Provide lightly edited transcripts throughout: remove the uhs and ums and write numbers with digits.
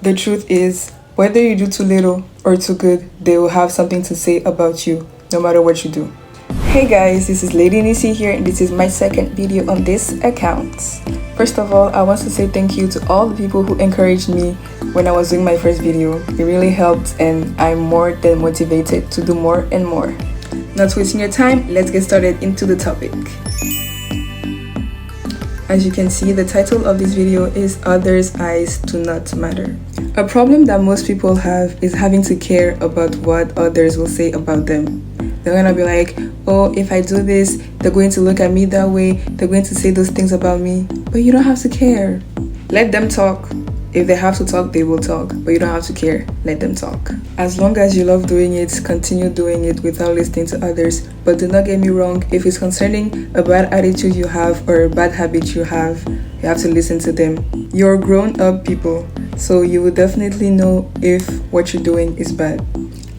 The truth is, whether you do too little or too good, they will have something to say about you, no matter what you do. Hey guys, this is Lady Nisi here, and this is my second video on this account. First of all, I want to say thank you to all the people who encouraged me when I was doing my first video. It really helped, and I'm more than motivated to do more and more. Not wasting your time, let's get started into the topic. As you can see, the title of this video is Others' Eyes Do Not Matter. A problem that most people have is having to care about what others will say about them. They're gonna be like, oh, if I do this, they're going to look at me that way, they're going to say those things about me. But you don't have to care. Let them talk. If they have to talk, they will talk, but you don't have to care. Let them talk. As long as you love doing it, continue doing it without listening to others. But do not get me wrong, if it's concerning a bad attitude you have or a bad habit you have to listen to them. You're grown-up people, so you will definitely know if what you're doing is bad.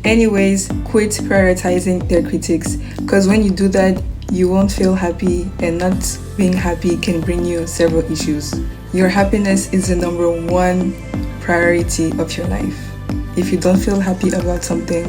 Anyways, quit prioritizing their critics, because when you do that, you won't feel happy, and not being happy can bring you several issues. Your happiness is the number one priority of your life. If you don't feel happy about something,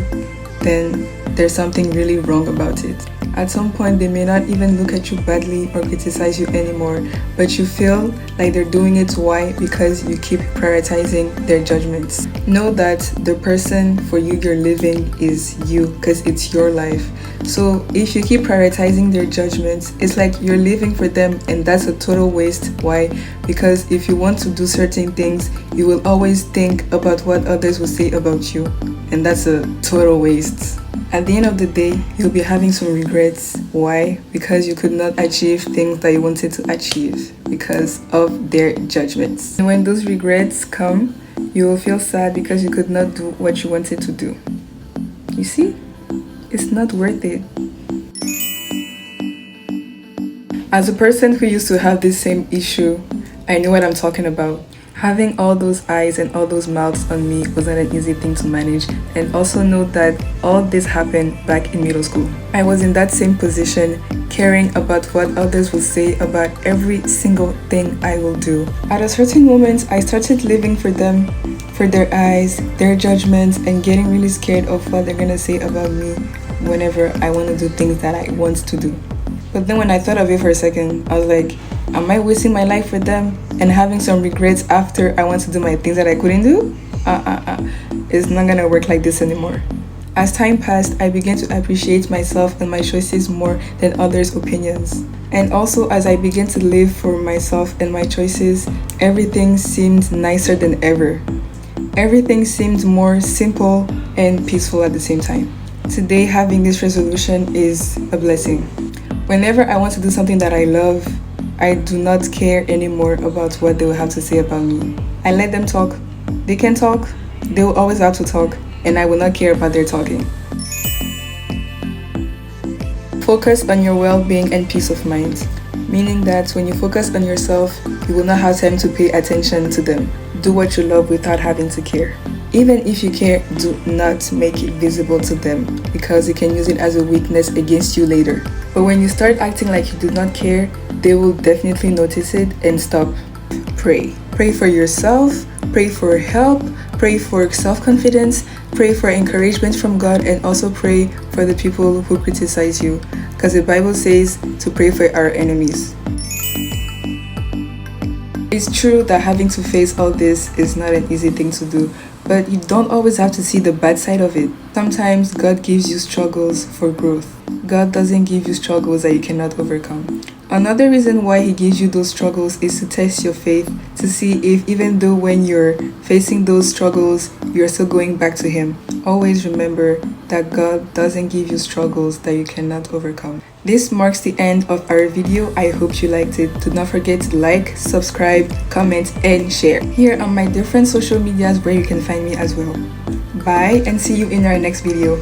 then there's something really wrong about it. At some point, they may not even look at you badly or criticize you anymore, but you feel like they're doing it. Why? Because you keep prioritizing their judgments. Know that the person for you you're living is you, because it's your life. So if you keep prioritizing their judgments, it's like you're living for them, and that's a total waste. Why? Because if you want to do certain things, you will always think about what others will say about you, and that's a total waste. At the end of the day, you'll be having some regrets. Why? Because you could not achieve things that you wanted to achieve because of their judgments. And when those regrets come, you will feel sad because you could not do what you wanted to do. You see? It's not worth it. As a person who used to have this same issue, I know what I'm talking about. Having all those eyes and all those mouths on me wasn't an easy thing to manage, and also know that all this happened back in middle school. I was in that same position, caring about what others will say about every single thing I will do. At a certain moment, I started living for them, for their eyes, their judgments, and getting really scared of what they're gonna say about me whenever I want to do things that I want to do. But then when I thought of it for a second, I was like, am I wasting my life for them and having some regrets after I want to do my things that I couldn't do? It's not gonna work like this anymore. As time passed, I began to appreciate myself and my choices more than others' opinions. And also, as I began to live for myself and my choices, everything seemed nicer than ever. Everything seemed more simple and peaceful at the same time. Today, having this resolution is a blessing. Whenever I want to do something that I love, I do not care anymore about what they will have to say about me. I let them talk. They can talk. They will always have to talk, and I will not care about their talking. Focus on your well-being and peace of mind, meaning that when you focus on yourself, you will not have time to pay attention to them. Do what you love without having to care. Even if you care, do not make it visible to them, because they can use it as a weakness against you later. But when you start acting like you do not care, they will definitely notice it and stop. Pray. Pray for yourself, pray for help, pray for self-confidence, pray for encouragement from God, and also pray for the people who criticize you, because the Bible says to pray for our enemies. It's true that having to face all this is not an easy thing to do, but you don't always have to see the bad side of it. Sometimes God gives you struggles for growth. God doesn't give you struggles that you cannot overcome. Another reason why He gives you those struggles is to test your faith, to see if even though when you're facing those struggles, you're still going back to Him. Always remember that God doesn't give you struggles that you cannot overcome. This marks the end of our video. I hope you liked it. Do not forget to like, subscribe, comment, and share. Here are my different social medias where you can find me as well. Bye, and see you in our next video.